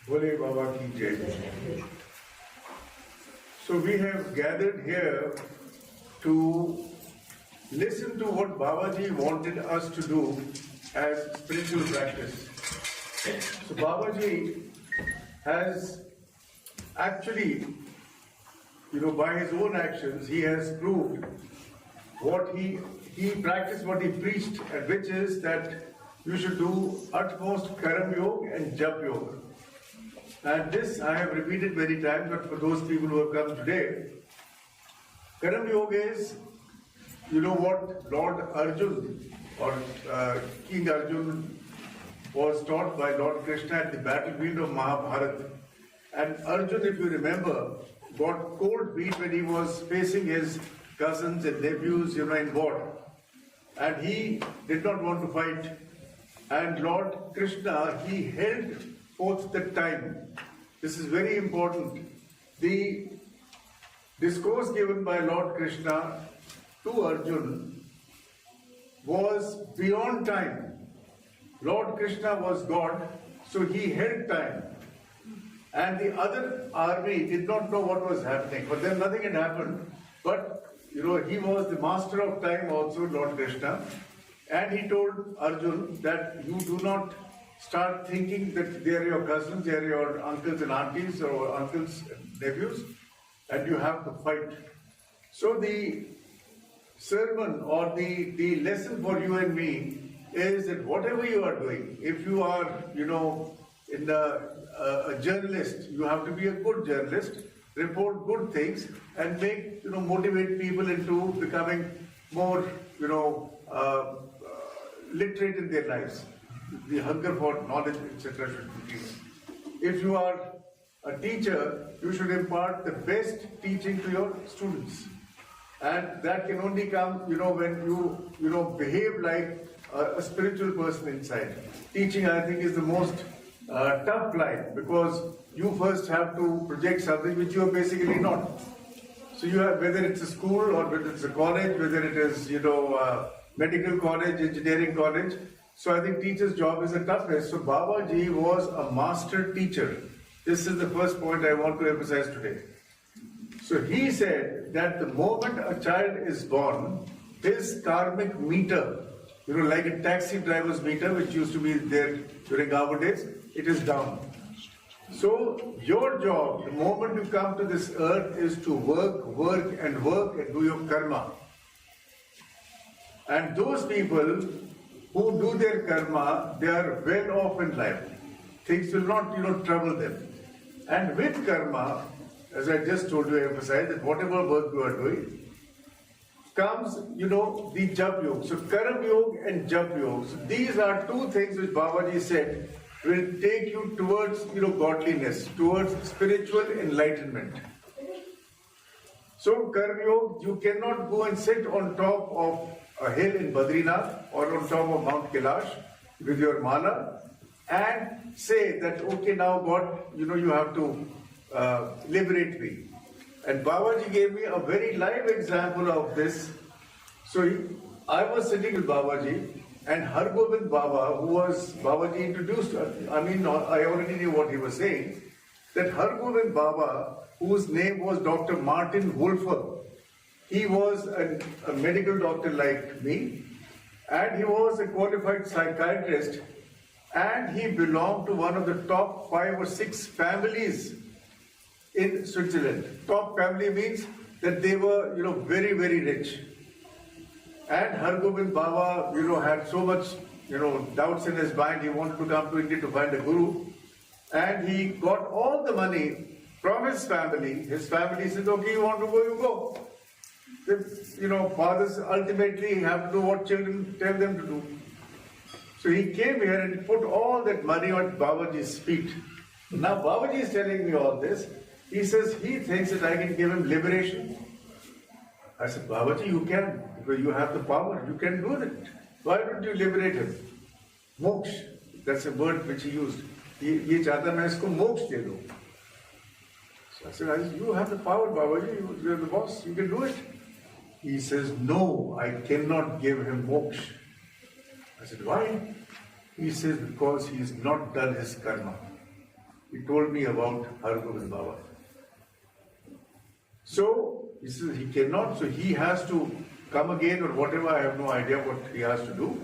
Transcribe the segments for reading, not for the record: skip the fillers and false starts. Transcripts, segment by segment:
Bole Baba ki Jai. So we have gathered here to listen to what Babaji wanted us to do as spiritual practice. So Babaji has actually, by his own actions, he has proved what he practiced, what he preached, and which is that you should do utmost Karam Yoga and Jaap Yoga. And this I have repeated many times, but for those people who have come today, Karam Yoga is, what Lord Arjun or King Arjun was taught by Lord Krishna at the battlefield of Mahabharata. And Arjun, if you remember, got cold feet when he was facing his cousins and nephews, in war. And he did not want to fight. And Lord Krishna, he held forth the time. This is very important. The discourse given by Lord Krishna to Arjun was beyond time. Lord Krishna was God, so he held time. And the other army did not know what was happening. For them, nothing had happened. But, he was the master of time also, Lord Krishna. And he told Arjun that you do not start thinking that they are your cousins, they are your uncles and aunties or uncles and nephews, and you have to fight. So the sermon or the lesson for you and me is that whatever you are doing, if you are, a journalist, you have to be a good journalist, report good things, and make, motivate people into becoming more, literate in their lives. The hunger for knowledge, etc. should increase. If you are a teacher, you should impart the best teaching to your students. And that can only come, when you, behave like a spiritual person inside. Teaching, I think, is the most tough line, because you first have to project something which you are basically not. So you have, whether it's a school or whether it's a college, whether it is, medical college, engineering college. So I think teacher's job is the toughest. So Babaji was a master teacher. This is the first point I want to emphasize today. So he said that the moment a child is born, his karmic meter, like a taxi driver's meter, which used to be there during our days, it is down. So your job, the moment you come to this earth, is to work and do your karma. And those people who do their karma, they are well off in life. Things will not, trouble them. And with karma, as I just told you, I emphasize that whatever work you are doing, comes, the Jaap Yoga. So Karam Yoga and Jaap Yoga. So these are two things which Babaji said will take you towards, godliness, towards spiritual enlightenment. So Karam Yoga, you cannot go and sit on top of a hill in Badrinath or on top of Mount Kailash with your mala and say that, okay, now God, you have to liberate me. And Babaji gave me a very live example of this. So I was sitting with Babaji, and Hargobind Baba, who was Babaji introduced, I already knew what he was saying, that Hargobind Baba, whose name was Dr. Martin Wolfer, he was a medical doctor like me, and he was a qualified psychiatrist, and he belonged to one of the top 5 or 6 families in Switzerland. Top family means that they were, very, very rich. And Hargobind Baba, had so much, doubts in his mind. He wanted to come to India to find a guru. And he got all the money from his family. His family said, okay, you want to go, you go. Fathers ultimately have to do what children tell them to do. So he came here and he put all that money on Babaji's feet. Now Babaji is telling me all this. He says he thinks that I can give him liberation. I said, Babaji, you can, because you have the power. You can do that. Why don't you liberate him? Moksha, that's a word which he used. Ye chahta main isko moksha de do. So I said, you have the power, Babaji. You are the boss. You can do it. He says, no, I cannot give him moksha. I said, why? He says, because he has not done his karma. he told me about Hargobind Baba. So, he says he cannot, so he has to come again or whatever, I have no idea what he has to do.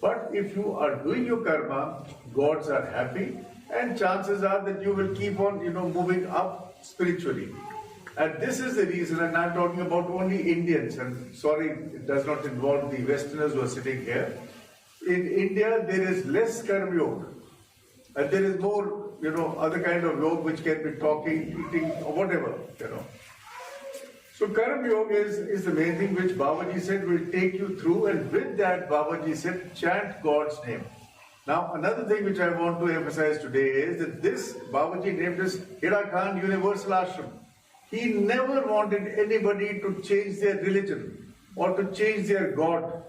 But if you are doing your karma, gods are happy, and chances are that you will keep on, moving up spiritually. And this is the reason, and I'm talking about only Indians, and sorry, it does not involve the Westerners who are sitting here. In India, there is less karma yoga, and there is more, other kind of yoga which can be talking, eating, or whatever, So karma yoga is the main thing which Babaji said will take you through, and with that Babaji said, chant God's name. Now, another thing which I want to emphasize today is that this Babaji named as Haidakhan Universal Ashram. He never wanted anybody to change their religion or to change their God.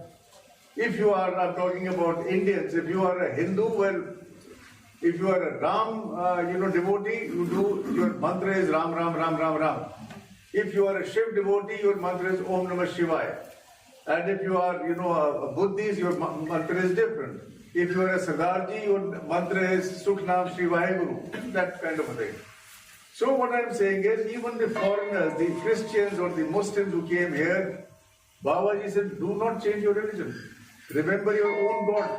If you are, I'm talking about Indians, if you are a Hindu, well, if you are a Ram, devotee, your mantra is Ram, Ram, Ram, Ram, Ram. If you are a Shiv devotee, your mantra is Om Namah Shivaya. And if you are, a Buddhist, your mantra is different. If you are a Sadarji, your mantra is Sukh Nam Shri Vaheguru. That kind of a thing. So what I am saying is, even the foreigners, the Christians or the Muslims who came here, Babaji said, do not change your religion. Remember your own God.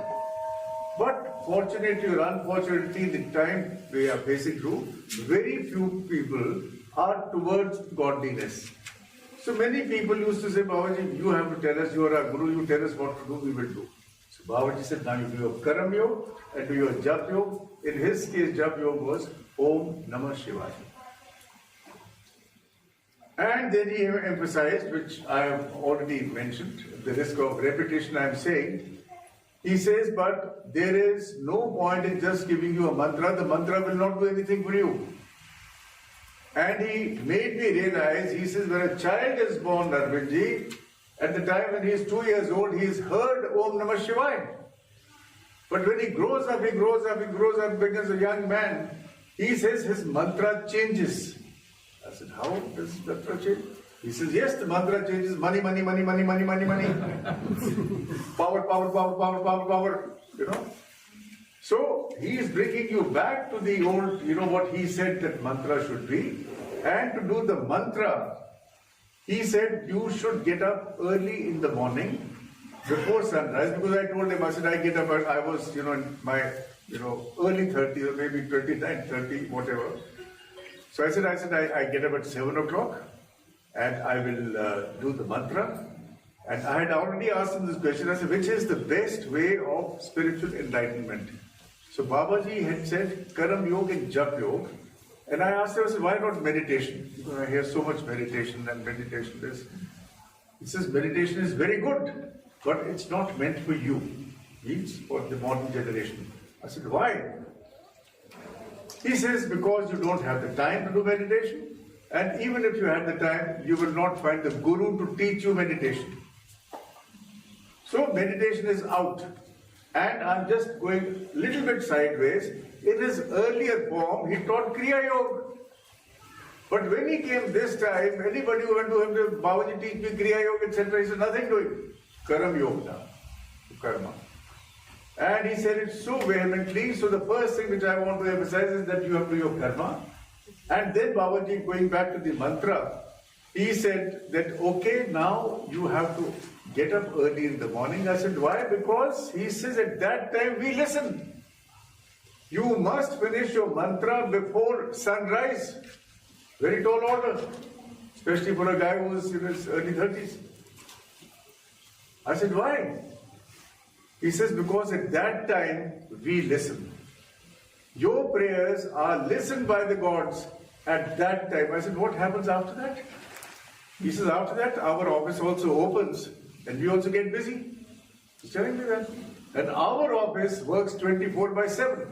But fortunately or unfortunately, the time we are facing through, very few people are towards godliness. So many people used to say, Babaji, you have to tell us, you are our Guru, you tell us what to do, we will do. So Babaji said, now you do your Karam Yoga and do your Jaap Yoga. In his case, Jaap Yoga was Om Namah Shivaya. And then he emphasized, which I have already mentioned, the risk of repetition I am saying, he says, but there is no point in just giving you a mantra, the mantra will not do anything for you. And he made me realize, he says, when a child is born, Arvindji, at the time when he is 2 years old, he has heard Om Namah Shivaya. But when he grows up, becomes a young man, he says his mantra changes. I said, how does mantra change? He says, yes, the mantra changes. Money, money, money, money, money, money, money. Power, power, power, power, power, power. So he is bringing you back to the old, what he said that mantra should be. And to do the mantra, he said you should get up early in the morning before sunrise. Because I told him, I said, I get up, I was, in my, early 30s or maybe 29, 30, whatever. So I said, I get up at 7 o'clock and I will do the mantra. And I had already asked him this question. I said, which is the best way of spiritual enlightenment? So Babaji had said, Karam Yoga and Jaap Yoga. And I asked him, I said, why not meditation? Because I hear so much meditation and meditation this. He says, meditation is very good, but it's not meant for you. Means for the modern generation. I said, why? He says, because you don't have the time to do meditation. And even if you had the time, you will not find the guru to teach you meditation. So meditation is out. And I'm just going a little bit sideways. In his earlier form, he taught Kriya Yoga. But when he came this time, anybody who went to him, to Babaji teach me Kriya Yoga, etc., he said, nothing doing. Karam Yoga now. Karma. And he said it so vehemently. So the first thing which I want to emphasize is that you have to do your karma. And then Babaji, going back to the mantra, he said that, okay, now you have to get up early in the morning. I said, why? Because he says at that time we listen. You must finish your mantra before sunrise. Very tall order, especially for a guy who is in his early 30s. I said, why? He says, because at that time we listen. Your prayers are listened by the gods at that time. I said, what happens after that? He says, after that our office also opens and we also get busy. He's telling me that. And our office works 24/7.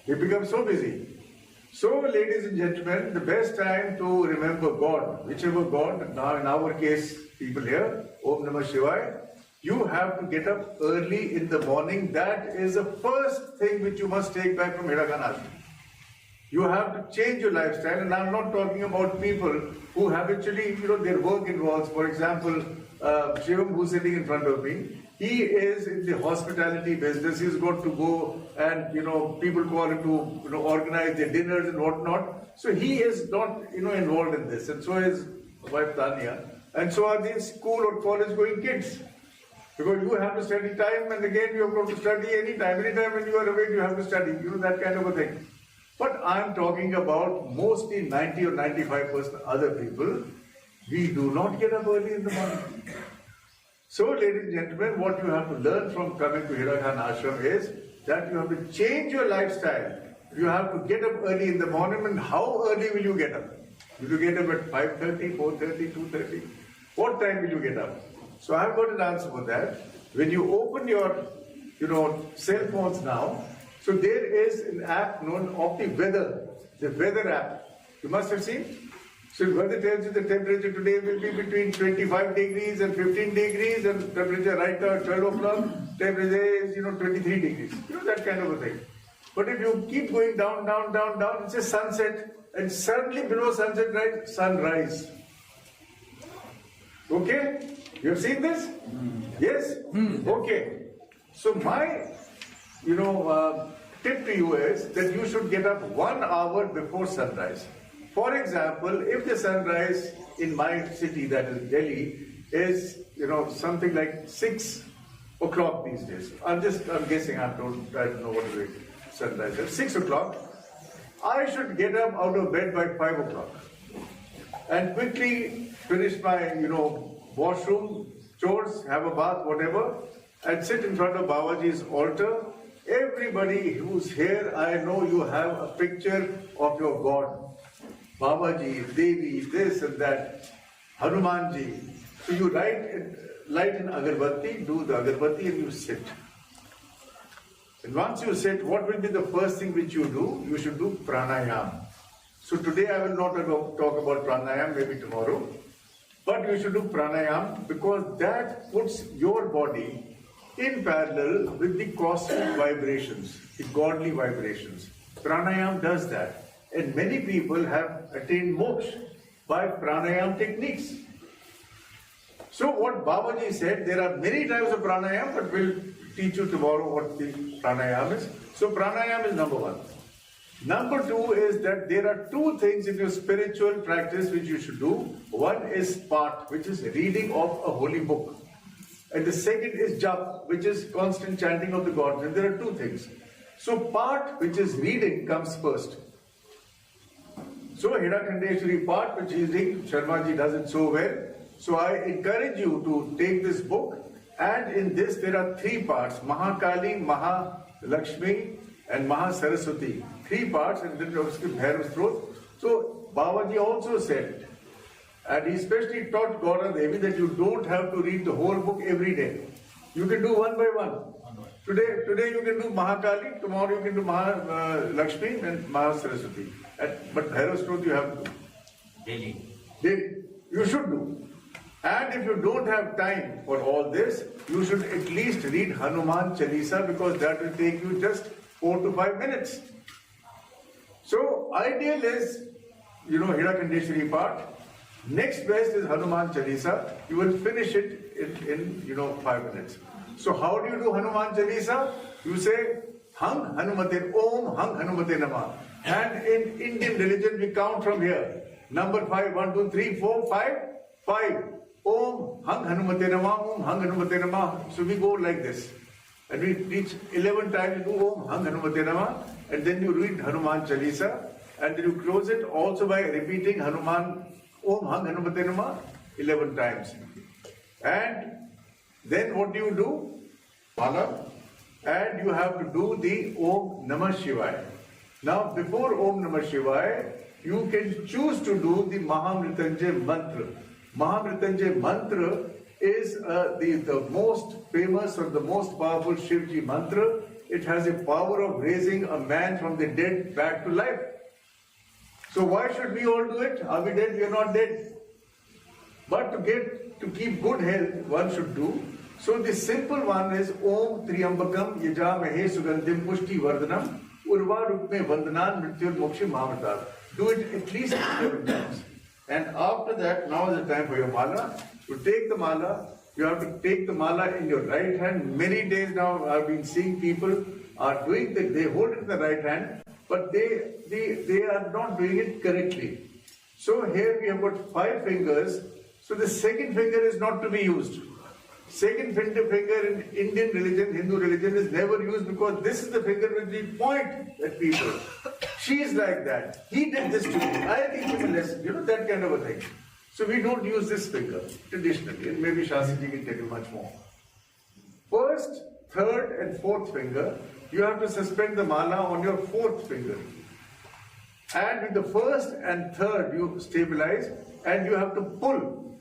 We become so busy. So, ladies and gentlemen, the best time to remember God, whichever God, now in our case, people here, Om Namah Shivaya, you have to get up early in the morning. That is the first thing which you must take back from Haidakhan Ashram. You have to change your lifestyle, and I'm not talking about people who habitually, their work involves, for example, Shivam, who's sitting in front of me, He is in the hospitality business. He's got to go and, people call him to, organize their dinners and whatnot. So he is not, involved in this. And so is wife Tanya. And so are these school or college going kids. Because you have to study time and again you have got to study anytime. Anytime when you are awake you have to study. That kind of a thing. But I'm talking about mostly 90 or 95% other people. We do not get up early in the morning. So, ladies and gentlemen, what you have to learn from coming to Haidakhan ashram is that you have to change your lifestyle. You have to get up early in the morning, and how early will you get up? Will you get up at 5:30, 4:30, 2:30? What time will you get up? So I've got an answer for that. When you open your, cell phones now, so there is an app known of the weather app. You must have seen. So weather tells you the temperature today will be between 25 degrees and 15 degrees, and temperature right now at 12 o'clock, temperature is 23 degrees. That kind of a thing. But if you keep going down, down, down, down, it's a sunset, and suddenly below sunset, right, sunrise. Okay? You have seen this? Yes? Okay. So my, tip to you is that you should get up 1 hour before sunrise. For example, if the sunrise in my city, that is Delhi, is, something like 6 o'clock these days. I'm guessing, I don't know what the sunrise is. 6 o'clock. I should get up out of bed by 5 o'clock and quickly finish my, washroom, chores, have a bath, whatever, and sit in front of Babaji's altar. Everybody who's here, I know you have a picture of your God. Babaji, Devi, this and that, Hanumanji. So you light an agarbatti, do the agarbatti and you sit. And once you sit, what will be the first thing which you do? You should do pranayam. So today I will not talk about pranayam, maybe tomorrow. But you should do pranayam because that puts your body in parallel with the cosmic vibrations, the godly vibrations. Pranayam does that. And many people have attained moksha by pranayam techniques. So what Babaji said, there are many types of pranayam, but we'll teach you tomorrow what the pranayam is. So pranayam is number 1. Number 2 is that there are 2 things in your spiritual practice which you should do. One is part, which is reading of a holy book. And the second is Jaap, which is constant chanting of the gods. And there are 2 things. So part, which is reading, comes first. So Haidakhandeshwari part, which is reading, Sharmaji does it so well. So I encourage you to take this book. And in this there are 3 parts, Mahakali, Mahalakshmi and Mahasaraswati. 3 parts, and then obviously Bhairav's throat. So Babaji also said, and he especially taught Gaura Devi that you don't have to read the whole book every day. You can do one by one. Today you can do Mahakali, tomorrow you can do Mahalakshmi and Mahasaraswati. But Bhairav's throat you have to do. Daily. You should do. And if you don't have time for all this, you should at least read Hanuman Chalisa because that will take you just 4 to 5 minutes. So, ideal is, Haidakhandeshwari part. Next best is Hanuman Chalisa. You will finish it in 5 minutes. So, how do you do Hanuman Chalisa? You say, Hang Hanumate, Om Hang Hanumate Namah. And in Indian religion, we count from here. Number 5, 1, 2, 3, 4, 5, 5. Om Hang Hanumate Namah, Om Hang Hanumate Namah. So we go like this. And we reach 11 times, you do Om Hang Hanumate Namah. And then you read Hanuman Chalisa. And then you close it also by repeating Hanuman, Om Hang Hanumate Namah 11 times. And then what do you do? Mala. And you have to do the Om Namah Shivaya. Now before Om Namah Shivaya, you can choose to do the Mahamritanjay Mantra. Mahamritanjay Mantra is the most famous or the most powerful Shivji mantra. It has a power of raising a man from the dead back to life. So why should we all do it? Are we dead? We are not dead. But to keep good health, one should do. So the simple one is Om Triambakam Yajamahe Sugandhim Pushti Vardhanam Urva Rukme Vandanan Mrityur Mokshi Mahamritar. Do it at least 11 times. And after that, now is the time for your mala. You take the mala You have to take the mala in your right hand. Many days now I've been seeing people are doing that, they hold it in the right hand, but they are not doing it correctly. So here we have got 5 fingers, so the second finger is not to be used. Second finger in Indian religion, Hindu religion is never used because this is the finger which we point at people. She is like that. He did this to me. I teach him a lesson. You know, that kind of a thing. So we don't use this finger traditionally, and maybe Shastriji can tell you much more. First, third and fourth finger, you have to suspend the mala on your fourth finger. And with the first and third you stabilize and you have to pull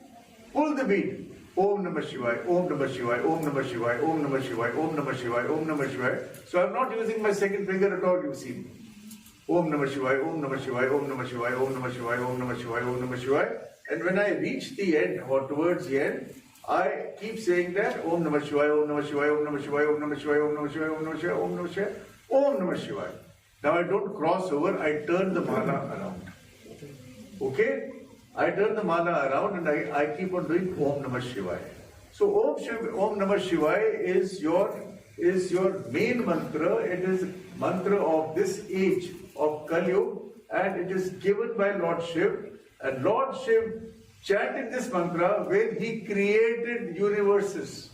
the bead. Om Namah Shivaya, Om Namah Shivaya, Om Namah Shivaya, Om Namah Shivaya, Om Namah Shivaya, Om Namah Shivaya. So I'm not using my second finger at all, you see. Om Namah Shivaya, Om Namah Shivaya, Om Namah Shivaya, Om Namah Shivaya, Om Namah Shivaya, Om Namah Shivaya. And when I reach the end or towards the end, I keep saying that Om Namah Shivaya, Om Namah Shivaya, Om Namah Shivaya, Om Namah Shivaya, Om Namah Shivaya, Om Namah Shivaya, Om Namah Shivaya, Om Namah Shivaya. Now I don't cross over, I turn the mala around. Okay? I turn the mala around and I keep on doing Om Namah Shivaya. So Om Namah Shivaya is your main mantra. It is mantra of this age of Kali Yuga, and it is given by Lord Shiva. And Lord Shiva chanted this mantra when he created universes.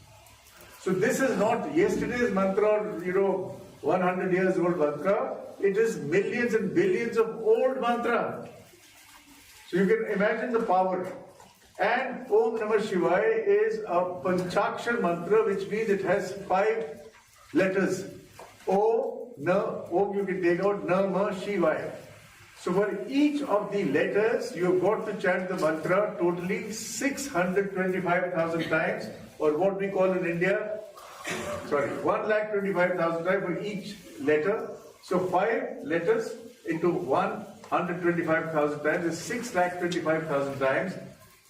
So this is not yesterday's mantra or 100 years old mantra. It is millions and billions of old mantra. So you can imagine the power. And Om Namah Shivaya is a Panchakshar mantra, which means it has 5 letters. Om you can take out Namah Shivaya. So for each of the letters, you have got to chant the mantra totally 625,000 times, or what we call in India, 1,25,000 times for each letter. So 5 letters into 125,000 times is 625,000 times.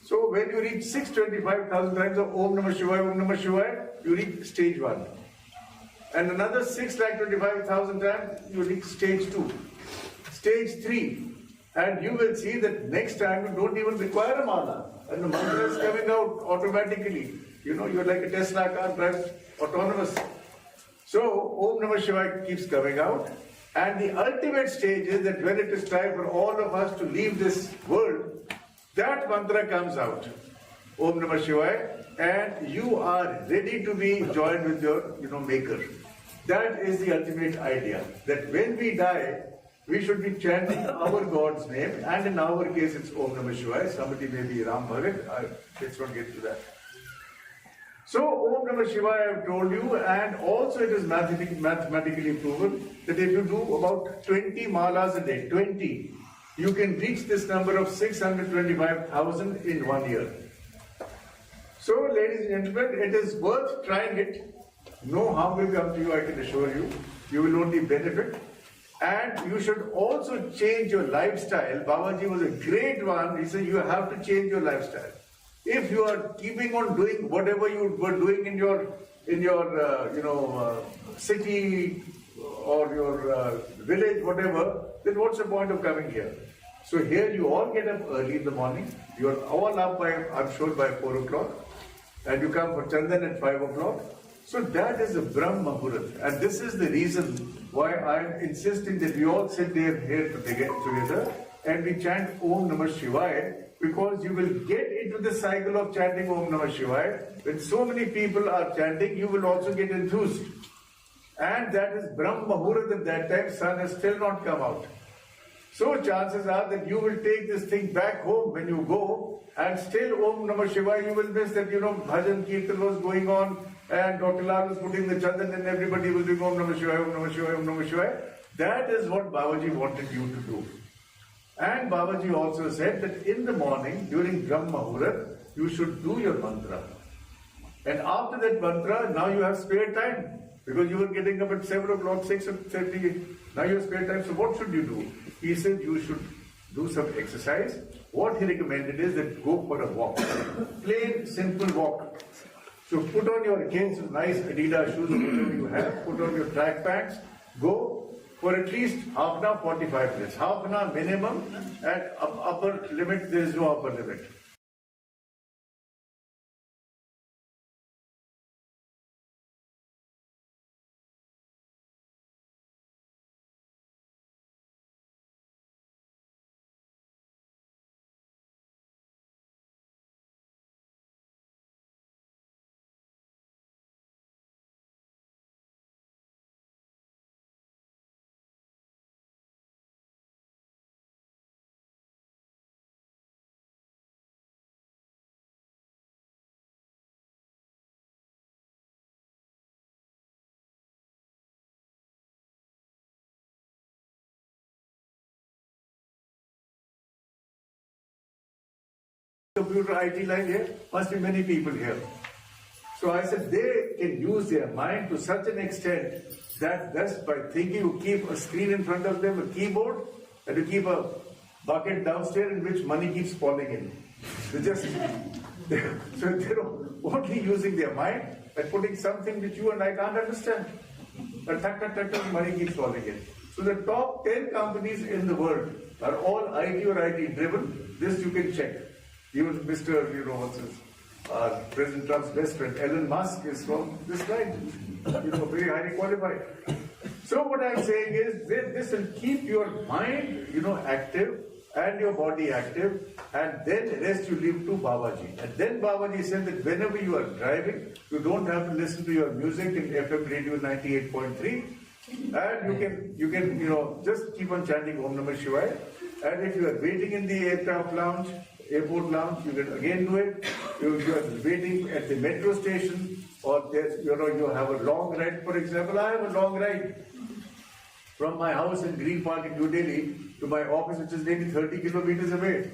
So when you reach 625,000 times of Om Namah Shivaya, Om Namah Shivaya, you reach stage 1. And another 625,000 times, you reach stage 2. Stage 3. And you will see that next time you don't even require a mala. And the mantra is coming out automatically. You're like a Tesla car, drives autonomous. So Om Namah Shivaya keeps coming out. And the ultimate stage is that when it is time for all of us to leave this world, that mantra comes out. Om Namah Shivaya, and you are ready to be joined with your maker. That is the ultimate idea. That when we die, we should be chanting our God's name, and in our case it's Om Namah Shivaya. Somebody may be Ram Bhagat. Let's not get to that. So Om Namah Shivaya I have told you, and also it is mathematically proven that if you do about 20 malas a day, 20, you can reach this number of 625,000 in 1 year. So ladies and gentlemen, it is worth trying it. No harm will come to you, I can assure you. You will only benefit. And you should also change your lifestyle. Babaji was a great one. He said you have to change your lifestyle. If you are keeping on doing whatever you were doing in your city or your village, whatever, then what's the point of coming here? So here you all get up early in the morning. You are all up by, I'm sure, by 4 o'clock. And you come for Chandan at 5 o'clock. So that is a Brahma Muhurat. And this is the reason why I'm insisting that we all sit there here together and we chant Om Namah Shivaya, because you will get into the cycle of chanting Om Namah Shivaya. When so many people are chanting, you will also get enthused. And that is Brahma Muhurat. At that time, sun has still not come out. So chances are that you will take this thing back home when you go, and still Om Namah Shivaya, you will miss that, Bhajan Kirtan was going on, and Dr. Lal was putting the chandan and everybody was doing Om Namah Shivaya, Om Namah Shivaya, Om Namah Shivaya. That is what Babaji wanted you to do. And Babaji also said that in the morning, during Brahma Muhurat, you should do your mantra. And after that mantra, now you have spare time. Because you were getting up at 7 o'clock, 6:30, now you have spare time. So what should you do? He said you should do some exercise. What he recommended is that go for a walk. Plain, simple walk. So put on your again nice Adidas shoes or whatever you have, put on your track pants, go for at least half an hour, 45 minutes. Half an hour minimum, and upper limit, there is no upper limit. computer IT line here, must be many people here. So I said they can use their mind to such an extent that just by thinking you keep a screen in front of them, a keyboard, and you keep a bucket downstairs in which money keeps falling in. So they're only using their mind and putting something which you and I can't understand. And money keeps falling in. So the top 10 companies in the world are all IT or IT driven. This you can check. Even Mr. President Trump's best friend, Elon Musk, is from this line. Very highly qualified. So what I'm saying is, this will keep your mind, active and your body active, and then the rest you leave to Babaji. And then Babaji said that whenever you are driving, you don't have to listen to your music in FM radio 98.3, and you can just keep on chanting Om Namah Shivaya. And if you are waiting in the airport lounge, you can again do it. You are waiting at the metro station, or you have a long ride. For example, I have a long ride from my house in Green Park in New Delhi to my office, which is maybe 30 kilometers away.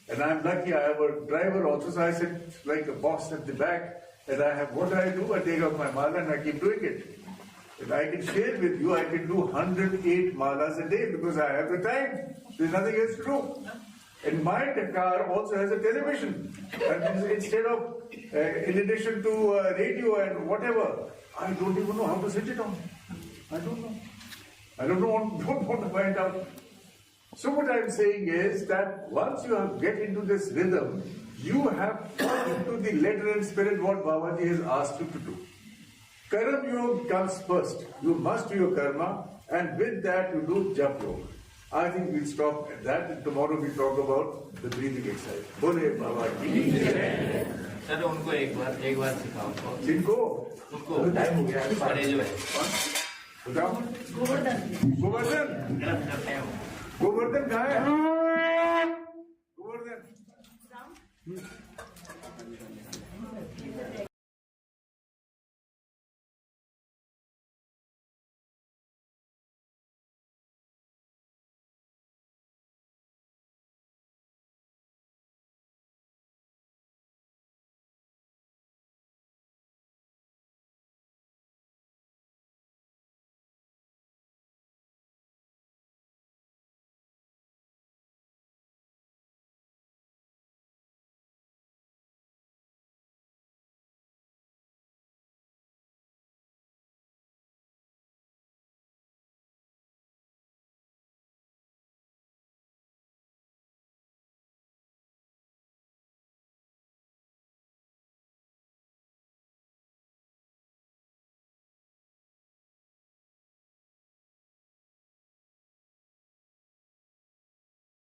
And I'm lucky, I have a driver also, so I sit like a boss at the back, and what do? I take out my mala and I keep doing it. And I can share with you, I can do 108 malas a day because I have the time. There's nothing else to do. And my car also has a television. And instead of, in addition to radio and whatever, I don't even know how to switch it on. I don't know. I don't want to find out. So what I'm saying is that once you get into this rhythm, you have got into the letter and spirit what Babaji has asked you to do. Karma yoga comes first. You must do your karma, and with that you do Jaap yoga. I think we'll stop at that, and tomorrow we'll talk about the breathing exercise. Bole Babaji. Sir उनको एक बार सिखाओ जिनको उनको time हो गया बड़े जो है बताओ गोवर्धन कहाँ है गोवर्धन